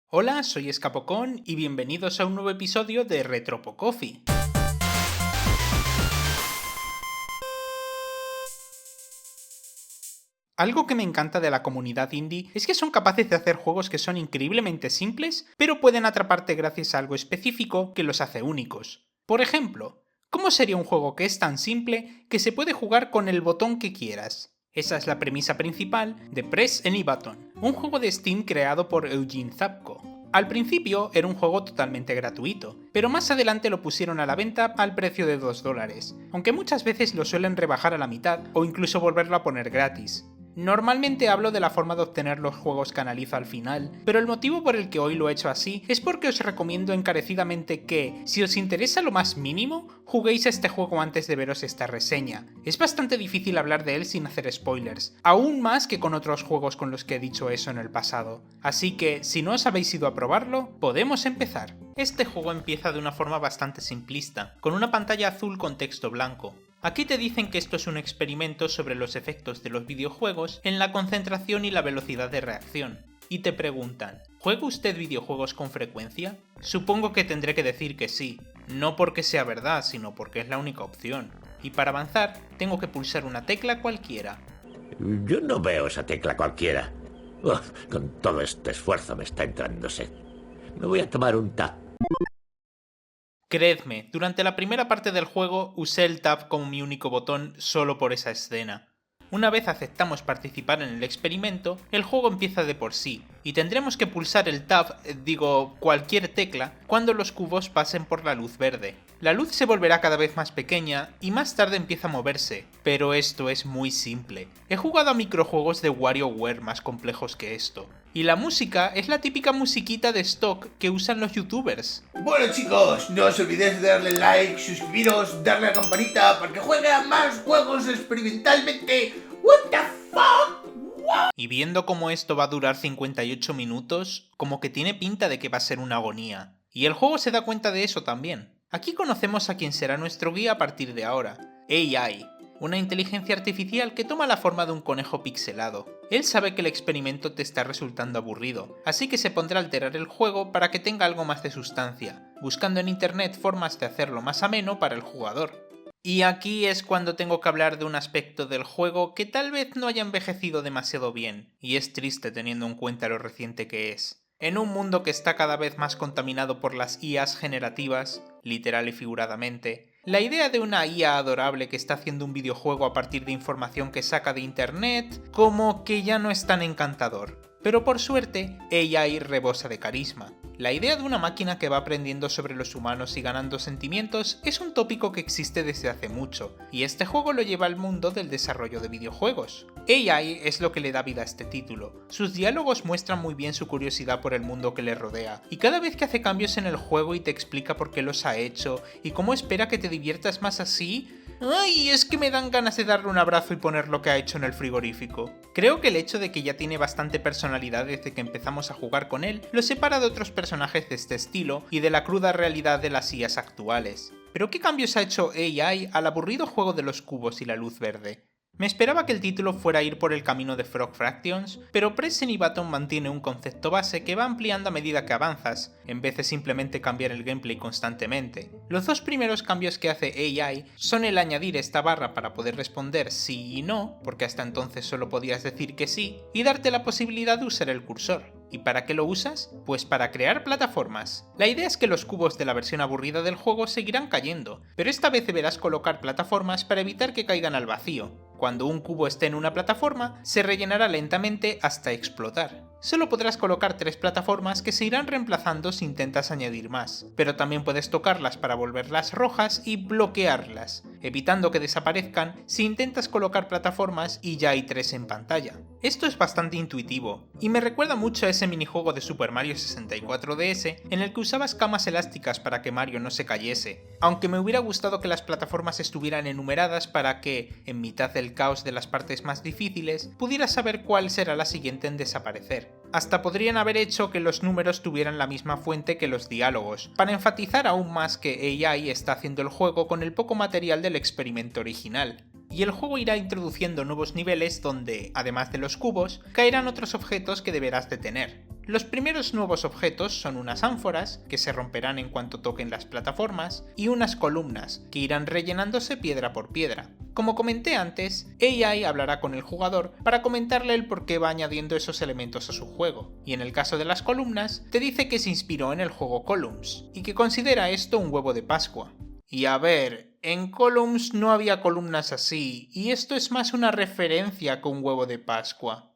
Hola, soy Escapocón y bienvenidos a un nuevo episodio de Retropo Coffee. Algo que me encanta de la comunidad indie es que son capaces de hacer juegos que son increíblemente simples, pero pueden atraparte gracias a algo específico que los hace únicos. Por ejemplo, ¿cómo sería un juego que es tan simple que se puede jugar con el botón que quieras? Esa es la premisa principal de Press Any Button, un juego de Steam creado por Eugene Zapko. Al principio era un juego totalmente gratuito, pero más adelante lo pusieron a la venta al precio de $2, aunque muchas veces lo suelen rebajar a la mitad o incluso volverlo a poner gratis. Normalmente hablo de la forma de obtener los juegos que analizo al final, pero el motivo por el que hoy lo he hecho así es porque os recomiendo encarecidamente que, si os interesa lo más mínimo, juguéis a este juego antes de veros esta reseña. Es bastante difícil hablar de él sin hacer spoilers, aún más que con otros juegos con los que he dicho eso en el pasado. Así que, si no os habéis ido a probarlo, podemos empezar. Este juego empieza de una forma bastante simplista, con una pantalla azul con texto blanco. Aquí te dicen que esto es un experimento sobre los efectos de los videojuegos en la concentración y la velocidad de reacción. Y te preguntan, ¿juega usted videojuegos con frecuencia? Supongo que tendré que decir que sí, no porque sea verdad, sino porque es la única opción. Y para avanzar, tengo que pulsar una tecla cualquiera. Yo no veo esa tecla cualquiera. Con todo este esfuerzo me está entrando sed. Me voy a tomar un tap. Creedme, durante la primera parte del juego usé el Tab como mi único botón solo por esa escena. Una vez aceptamos participar en el experimento, el juego empieza de por sí, y tendremos que pulsar el Tab, cualquier tecla, cuando los cubos pasen por la luz verde. La luz se volverá cada vez más pequeña y más tarde empieza a moverse, pero esto es muy simple. He jugado a microjuegos de WarioWare más complejos que esto. Y la música es la típica musiquita de stock que usan los youtubers. Bueno chicos, no os olvidéis de darle like, suscribiros, darle a la campanita para que juegue a más juegos experimentalmente. What the fuck? Y viendo cómo esto va a durar 58 minutos, como que tiene pinta de que va a ser una agonía. Y el juego se da cuenta de eso también. Aquí conocemos a quien será nuestro guía a partir de ahora, AI, una inteligencia artificial que toma la forma de un conejo pixelado. Él sabe que el experimento te está resultando aburrido, así que se pondrá a alterar el juego para que tenga algo más de sustancia, buscando en internet formas de hacerlo más ameno para el jugador. Y aquí es cuando tengo que hablar de un aspecto del juego que tal vez no haya envejecido demasiado bien, y es triste teniendo en cuenta lo reciente que es. En un mundo que está cada vez más contaminado por las IAs generativas, literal y figuradamente, la idea de una IA adorable que está haciendo un videojuego a partir de información que saca de internet, como que ya no es tan encantador. Pero por suerte, AI rebosa de carisma. La idea de una máquina que va aprendiendo sobre los humanos y ganando sentimientos es un tópico que existe desde hace mucho, y este juego lo lleva al mundo del desarrollo de videojuegos. AI es lo que le da vida a este título. Sus diálogos muestran muy bien su curiosidad por el mundo que le rodea, y cada vez que hace cambios en el juego y te explica por qué los ha hecho, y cómo espera que te diviertas más así, ¡ay! Es que me dan ganas de darle un abrazo y poner lo que ha hecho en el frigorífico. Creo que el hecho de que ya tiene bastante personalidad desde que empezamos a jugar con él, lo separa de otros personajes de este estilo y de la cruda realidad de las IAs actuales. ¿Pero qué cambios ha hecho AI al aburrido juego de los cubos y la luz verde? Me esperaba que el título fuera a ir por el camino de Frog Fractions, pero Press Any Button mantiene un concepto base que va ampliando a medida que avanzas, en vez de simplemente cambiar el gameplay constantemente. Los dos primeros cambios que hace AI son el añadir esta barra para poder responder sí y no, porque hasta entonces solo podías decir que sí, y darte la posibilidad de usar el cursor. ¿Y para qué lo usas? Pues para crear plataformas. La idea es que los cubos de la versión aburrida del juego seguirán cayendo, pero esta vez deberás colocar plataformas para evitar que caigan al vacío. Cuando un cubo esté en una plataforma, se rellenará lentamente hasta explotar. Solo podrás colocar 3 plataformas que se irán reemplazando si intentas añadir más, pero también puedes tocarlas para volverlas rojas y bloquearlas, evitando que desaparezcan si intentas colocar plataformas y ya hay 3 en pantalla. Esto es bastante intuitivo, y me recuerda mucho a ese minijuego de Super Mario 64 DS en el que usabas camas elásticas para que Mario no se cayese, aunque me hubiera gustado que las plataformas estuvieran enumeradas para que, en mitad del caos de las partes más difíciles, pudieras saber cuál será la siguiente en desaparecer. Hasta podrían haber hecho que los números tuvieran la misma fuente que los diálogos, para enfatizar aún más que AI está haciendo el juego con el poco material del experimento original. Y el juego irá introduciendo nuevos niveles donde, además de los cubos, caerán otros objetos que deberás detener. Los primeros nuevos objetos son unas ánforas, que se romperán en cuanto toquen las plataformas, y unas columnas, que irán rellenándose piedra por piedra. Como comenté antes, AI hablará con el jugador para comentarle el por qué va añadiendo esos elementos a su juego, y en el caso de las columnas, te dice que se inspiró en el juego Columns, y que considera esto un huevo de Pascua. Y a ver, en Columns no había columnas así, y esto es más una referencia que un huevo de Pascua.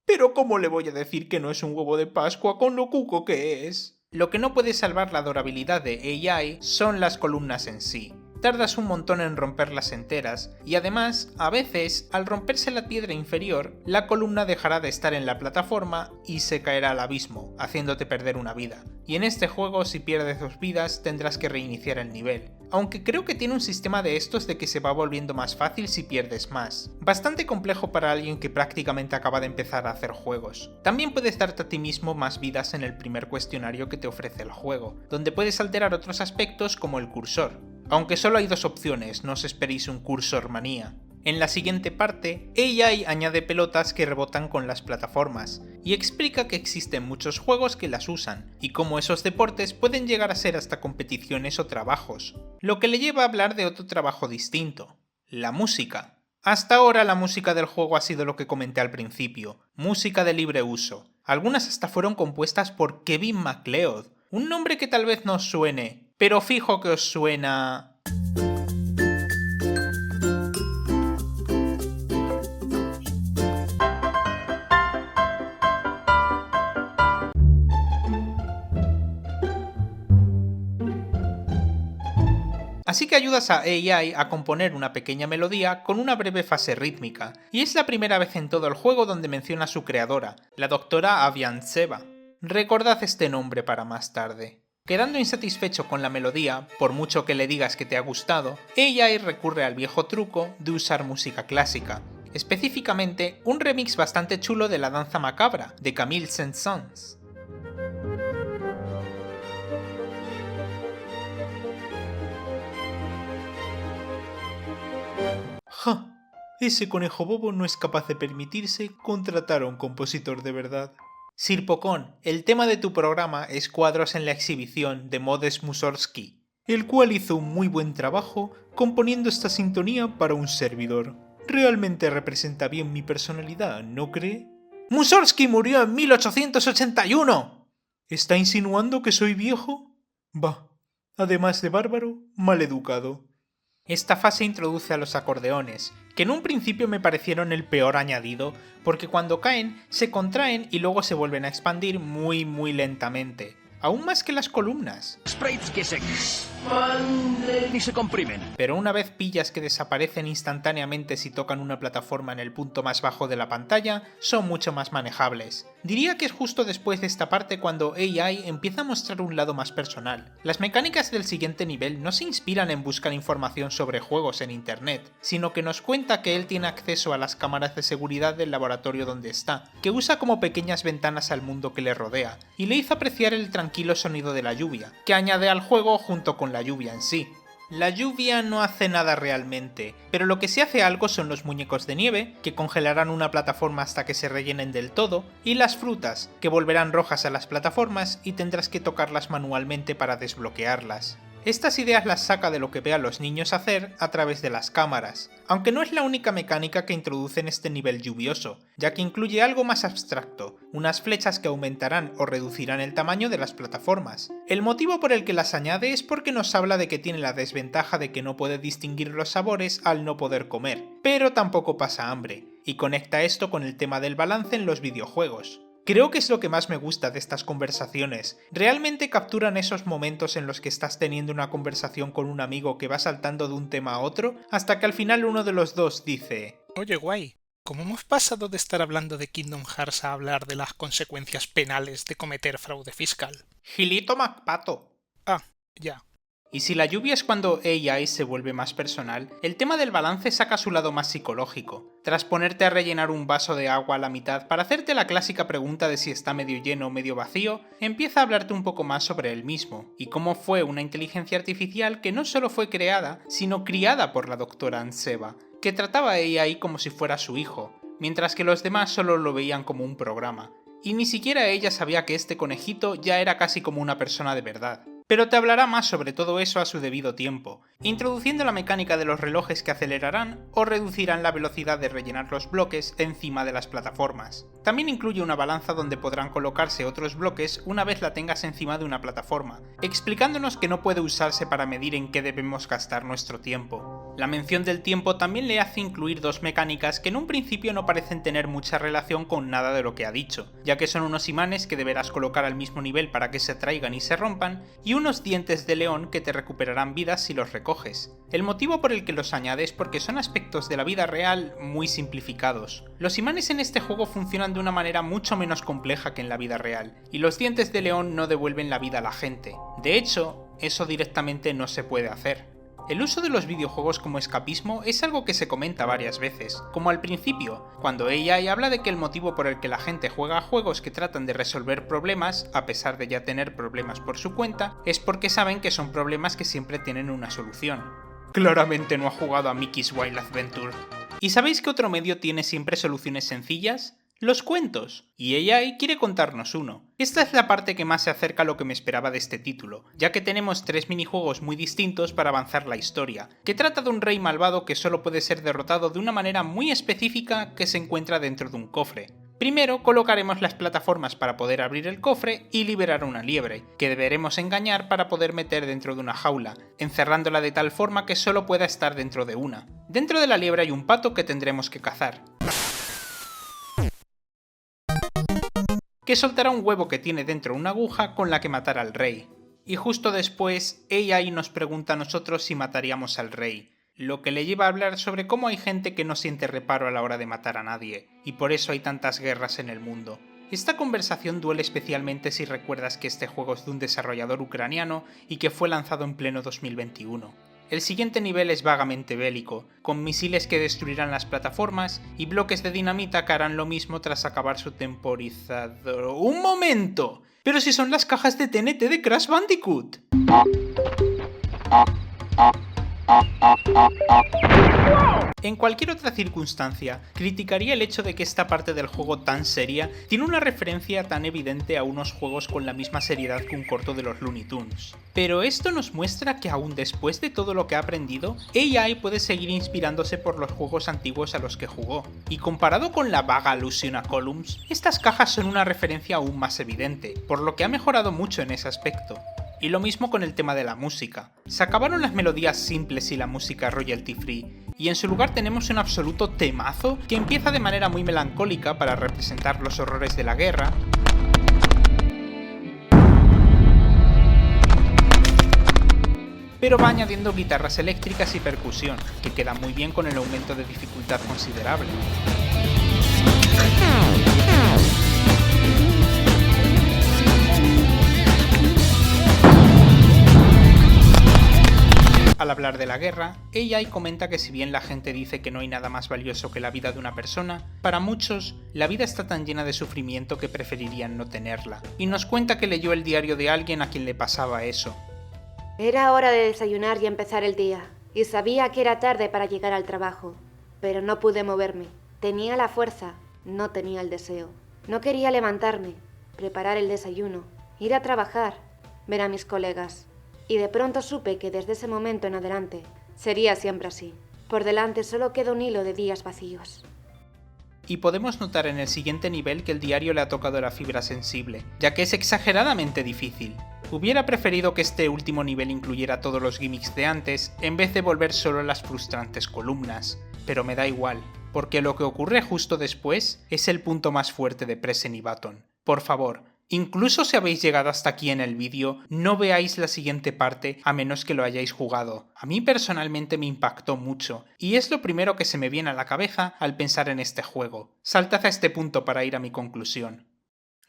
Pero ¿cómo le voy a decir que no es un huevo de Pascua con lo cuco que es? Lo que no puede salvar la adorabilidad de AI son las columnas en sí. Tardas un montón en romperlas enteras, y además, a veces, al romperse la piedra inferior, la columna dejará de estar en la plataforma y se caerá al abismo, haciéndote perder una vida. Y en este juego, si pierdes 2 vidas, tendrás que reiniciar el nivel. Aunque creo que tiene un sistema de estos de que se va volviendo más fácil si pierdes más. Bastante complejo para alguien que prácticamente acaba de empezar a hacer juegos. También puedes darte a ti mismo más vidas en el primer cuestionario que te ofrece el juego, donde puedes alterar otros aspectos como el cursor. Aunque solo hay 2 opciones, no os esperéis un cursor manía. En la siguiente parte, AI añade pelotas que rebotan con las plataformas, y explica que existen muchos juegos que las usan, y cómo esos deportes pueden llegar a ser hasta competiciones o trabajos, lo que le lleva a hablar de otro trabajo distinto, la música. Hasta ahora la música del juego ha sido lo que comenté al principio, música de libre uso. Algunas hasta fueron compuestas por Kevin MacLeod, un nombre que tal vez no os suene, pero fijo que os suena... Así que ayudas a AI a componer una pequeña melodía con una breve fase rítmica, y es la primera vez en todo el juego donde menciona a su creadora, la doctora Avian Seba. Recordad este nombre para más tarde. Quedando insatisfecho con la melodía, por mucho que le digas que te ha gustado, AI recurre al viejo truco de usar música clásica, específicamente un remix bastante chulo de la danza macabra, de Camille Saint-Saëns. ¡Ja! Ese conejo bobo no es capaz de permitirse contratar a un compositor de verdad. Sir Pocón, el tema de tu programa es cuadros en la exhibición de Modest Mussorgsky, el cual hizo un muy buen trabajo componiendo esta sintonía para un servidor. Realmente representa bien mi personalidad, ¿no cree? ¡Mussorgsky murió en 1881! ¿Está insinuando que soy viejo? Bah, además de bárbaro, maleducado. Esta fase introduce a los acordeones, que en un principio me parecieron el peor añadido, porque cuando caen se contraen y luego se vuelven a expandir muy lentamente, aún más que las columnas. Sprites que se expanden y se comprimen. Pero una vez pillas que desaparecen instantáneamente si tocan una plataforma en el punto más bajo de la pantalla, son mucho más manejables. Diría que es justo después de esta parte cuando AI empieza a mostrar un lado más personal. Las mecánicas del siguiente nivel no se inspiran en buscar información sobre juegos en internet, sino que nos cuenta que él tiene acceso a las cámaras de seguridad del laboratorio donde está, que usa como pequeñas ventanas al mundo que le rodea, y le hizo apreciar el tranquilo sonido de la lluvia, que añade al juego junto con la lluvia en sí. La lluvia no hace nada realmente, pero lo que sí hace algo son los muñecos de nieve, que congelarán una plataforma hasta que se rellenen del todo, y las frutas, que volverán rojas a las plataformas y tendrás que tocarlas manualmente para desbloquearlas. Estas ideas las saca de lo que ve a los niños hacer a través de las cámaras, aunque no es la única mecánica que introduce en este nivel lluvioso, ya que incluye algo más abstracto, unas flechas que aumentarán o reducirán el tamaño de las plataformas. El motivo por el que las añade es porque nos habla de que tiene la desventaja de que no puede distinguir los sabores al no poder comer, pero tampoco pasa hambre, y conecta esto con el tema del balance en los videojuegos. Creo que es lo que más me gusta de estas conversaciones. Realmente capturan esos momentos en los que estás teniendo una conversación con un amigo que va saltando de un tema a otro, hasta que al final uno de los dos dice: Oye, guay, ¿cómo hemos pasado de estar hablando de Kingdom Hearts a hablar de las consecuencias penales de cometer fraude fiscal? Gilito Macpato. Ah, ya. Y si la lluvia es cuando AI se vuelve más personal, el tema del balance saca su lado más psicológico. Tras ponerte a rellenar un vaso de agua a la mitad para hacerte la clásica pregunta de si está medio lleno o medio vacío, empieza a hablarte un poco más sobre él mismo, y cómo fue una inteligencia artificial que no solo fue creada, sino criada por la doctora Anseba, que trataba a AI como si fuera su hijo, mientras que los demás solo lo veían como un programa. y ni siquiera ella sabía que este conejito ya era casi como una persona de verdad. Pero te hablará más sobre todo eso a su debido tiempo, introduciendo la mecánica de los relojes que acelerarán o reducirán la velocidad de rellenar los bloques encima de las plataformas. También incluye una balanza donde podrán colocarse otros bloques una vez la tengas encima de una plataforma, explicándonos que no puede usarse para medir en qué debemos gastar nuestro tiempo. La mención del tiempo también le hace incluir dos mecánicas que en un principio no parecen tener mucha relación con nada de lo que ha dicho, ya que son unos imanes que deberás colocar al mismo nivel para que se atraigan y se rompan, y unos dientes de león que te recuperarán vidas si los recoges. El motivo por el que los añade es porque son aspectos de la vida real muy simplificados. Los imanes en este juego funcionan de una manera mucho menos compleja que en la vida real, y los dientes de león no devuelven la vida a la gente. De hecho, eso directamente no se puede hacer. El uso de los videojuegos como escapismo es algo que se comenta varias veces, como al principio, cuando AI habla de que el motivo por el que la gente juega a juegos que tratan de resolver problemas, a pesar de ya tener problemas por su cuenta, es porque saben que son problemas que siempre tienen una solución. Claramente no ha jugado a Mickey's Wild Adventure. ¿Y sabéis qué otro medio tiene siempre soluciones sencillas? Los cuentos. Y AI quiere contarnos uno. Esta es la parte que más se acerca a lo que me esperaba de este título, ya que tenemos 3 minijuegos muy distintos para avanzar la historia, que trata de un rey malvado que solo puede ser derrotado de una manera muy específica que se encuentra dentro de un cofre. Primero colocaremos las plataformas para poder abrir el cofre y liberar a una liebre, que deberemos engañar para poder meter dentro de una jaula, encerrándola de tal forma que solo pueda estar dentro de una. Dentro de la liebre hay un pato que tendremos que cazar, que soltará un huevo que tiene dentro una aguja con la que matar al rey. Y justo después, AI nos pregunta a nosotros si mataríamos al rey, lo que le lleva a hablar sobre cómo hay gente que no siente reparo a la hora de matar a nadie, y por eso hay tantas guerras en el mundo. Esta conversación duele especialmente si recuerdas que este juego es de un desarrollador ucraniano y que fue lanzado en pleno 2021. El siguiente nivel es vagamente bélico, con misiles que destruirán las plataformas y bloques de dinamita que harán lo mismo tras acabar su temporizador. ¡Un momento! ¡Pero si son las cajas de TNT de Crash Bandicoot! En cualquier otra circunstancia, criticaría el hecho de que esta parte del juego tan seria tiene una referencia tan evidente a unos juegos con la misma seriedad que un corto de los Looney Tunes. Pero esto nos muestra que aún después de todo lo que ha aprendido, AI puede seguir inspirándose por los juegos antiguos a los que jugó. Y comparado con la vaga alusión a Columns, estas cajas son una referencia aún más evidente, por lo que ha mejorado mucho en ese aspecto. Y lo mismo con el tema de la música. Se acabaron las melodías simples y la música royalty free, y en su lugar tenemos un absoluto temazo que empieza de manera muy melancólica para representar los horrores de la guerra, pero va añadiendo guitarras eléctricas y percusión, que queda muy bien con el aumento de dificultad considerable. Al hablar de la guerra, AI comenta que si bien la gente dice que no hay nada más valioso que la vida de una persona, para muchos, la vida está tan llena de sufrimiento que preferirían no tenerla. Y nos cuenta que leyó el diario de alguien a quien le pasaba eso. Era hora de desayunar y empezar el día, y sabía que era tarde para llegar al trabajo, pero no pude moverme. Tenía la fuerza, no tenía el deseo. No quería levantarme, preparar el desayuno, ir a trabajar, ver a mis colegas. Y de pronto supe que desde ese momento en adelante sería siempre así. Por delante solo queda un hilo de días vacíos. Y podemos notar en el siguiente nivel que el diario le ha tocado la fibra sensible, ya que es exageradamente difícil. Hubiera preferido que este último nivel incluyera todos los gimmicks de antes, en vez de volver solo a las frustrantes columnas, pero me da igual, porque lo que ocurre justo después es el punto más fuerte de Presen y Baton. Por favor, incluso si habéis llegado hasta aquí en el vídeo, no veáis la siguiente parte a menos que lo hayáis jugado. A mí personalmente me impactó mucho, y es lo primero que se me viene a la cabeza al pensar en este juego. Saltad a este punto para ir a mi conclusión.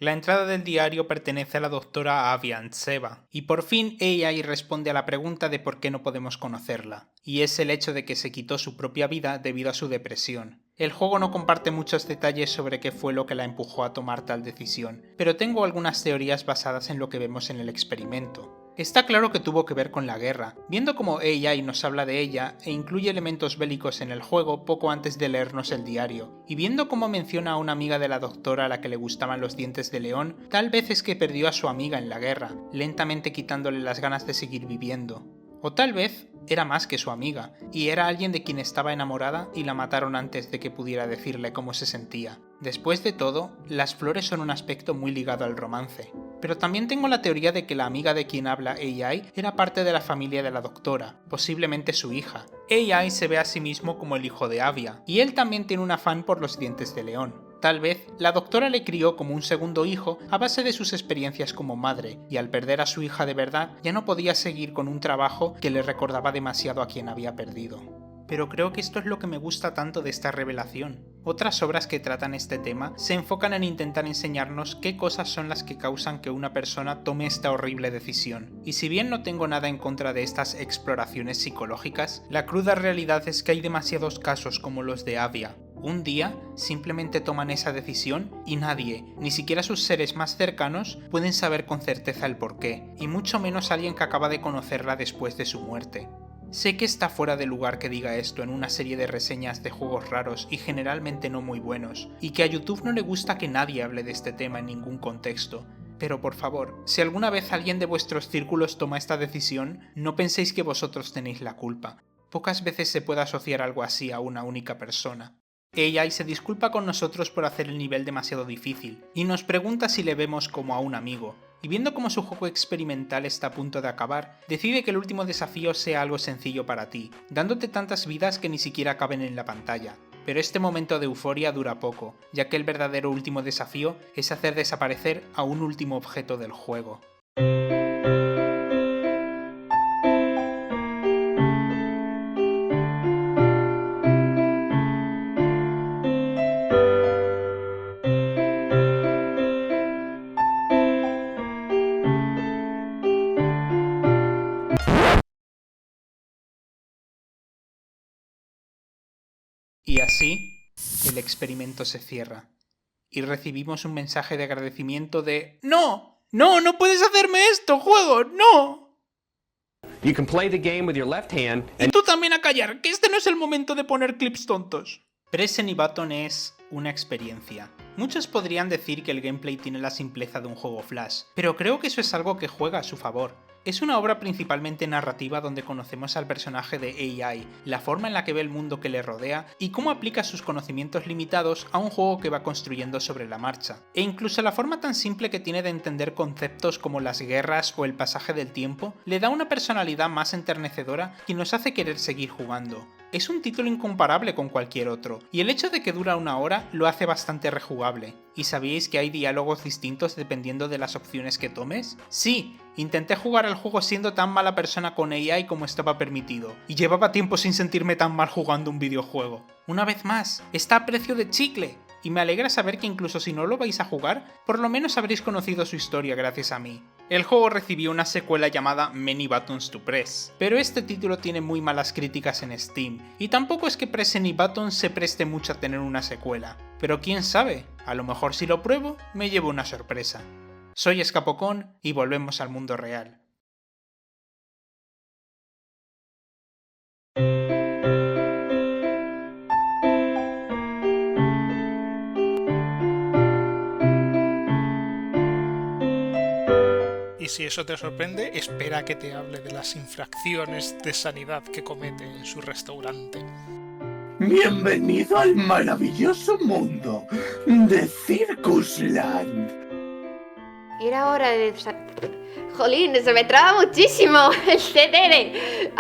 La entrada del diario pertenece a la doctora Aviantseva, y por fin AI responde a la pregunta de por qué no podemos conocerla, y es el hecho de que se quitó su propia vida debido a su depresión. El juego no comparte muchos detalles sobre qué fue lo que la empujó a tomar tal decisión, pero tengo algunas teorías basadas en lo que vemos en el experimento. Está claro que tuvo que ver con la guerra, viendo cómo AI nos habla de ella e incluye elementos bélicos en el juego poco antes de leernos el diario, y viendo cómo menciona a una amiga de la doctora a la que le gustaban los dientes de león, tal vez es que perdió a su amiga en la guerra, lentamente quitándole las ganas de seguir viviendo. O tal vez era más que su amiga, y era alguien de quien estaba enamorada y la mataron antes de que pudiera decirle cómo se sentía. Después de todo, las flores son un aspecto muy ligado al romance. Pero también tengo la teoría de que la amiga de quien habla AI era parte de la familia de la doctora, posiblemente su hija. AI se ve a sí mismo como el hijo de Avia, y él también tiene un afán por los dientes de león. Tal vez la doctora le crió como un segundo hijo a base de sus experiencias como madre, y al perder a su hija de verdad ya no podía seguir con un trabajo que le recordaba demasiado a quien había perdido. Pero creo que esto es lo que me gusta tanto de esta revelación. Otras obras que tratan este tema se enfocan en intentar enseñarnos qué cosas son las que causan que una persona tome esta horrible decisión. Y si bien no tengo nada en contra de estas exploraciones psicológicas, la cruda realidad es que hay demasiados casos como los de Avia. Un día simplemente toman esa decisión y nadie, ni siquiera sus seres más cercanos, pueden saber con certeza el porqué, y mucho menos alguien que acaba de conocerla después de su muerte. Sé que está fuera de lugar que diga esto en una serie de reseñas de juegos raros y generalmente no muy buenos, y que a YouTube no le gusta que nadie hable de este tema en ningún contexto. Pero por favor, si alguna vez alguien de vuestros círculos toma esta decisión, no penséis que vosotros tenéis la culpa. Pocas veces se puede asociar algo así a una única persona. AI se disculpa con nosotros por hacer el nivel demasiado difícil, y nos pregunta si le vemos como a un amigo. Y viendo cómo su juego experimental está a punto de acabar, decide que el último desafío sea algo sencillo para ti, dándote tantas vidas que ni siquiera caben en la pantalla. Pero este momento de euforia dura poco, ya que el verdadero último desafío es hacer desaparecer a un último objeto del juego. Y así, el experimento se cierra. Y recibimos un mensaje de agradecimiento de ¡No! ¡No! ¡No puedes hacerme esto, juego! ¡No! You can play the game with your left hand Y tú también a callar, que este no es el momento de poner clips tontos. Press Any Button es una experiencia. Muchos podrían decir que el gameplay tiene la simpleza de un juego Flash, pero creo que eso es algo que juega a su favor. Es una obra principalmente narrativa donde conocemos al personaje de AI, la forma en la que ve el mundo que le rodea y cómo aplica sus conocimientos limitados a un juego que va construyendo sobre la marcha. E incluso la forma tan simple que tiene de entender conceptos como las guerras o el pasaje del tiempo le da una personalidad más enternecedora que nos hace querer seguir jugando. Es un título incomparable con cualquier otro, y el hecho de que dura 1 hora lo hace bastante rejugable. ¿Y sabíais que hay diálogos distintos dependiendo de las opciones que tomes? Sí, intenté jugar al juego siendo tan mala persona con AI como estaba permitido, y llevaba tiempo sin sentirme tan mal jugando un videojuego. Una vez más, está a precio de chicle, y me alegra saber que incluso si no lo vais a jugar, por lo menos habréis conocido su historia gracias a mí. El juego recibió una secuela llamada Many Buttons to Press, pero este título tiene muy malas críticas en Steam, y tampoco es que Press Any Button se preste mucho a tener una secuela. Pero quién sabe, a lo mejor si lo pruebo, me llevo una sorpresa. Soy Escapocón y volvemos al mundo real. Y si eso te sorprende, espera que te hable de las infracciones de sanidad que comete en su restaurante. Bienvenido al maravilloso mundo de Circusland. Era hora de... Jolín, se me traba muchísimo el CTR.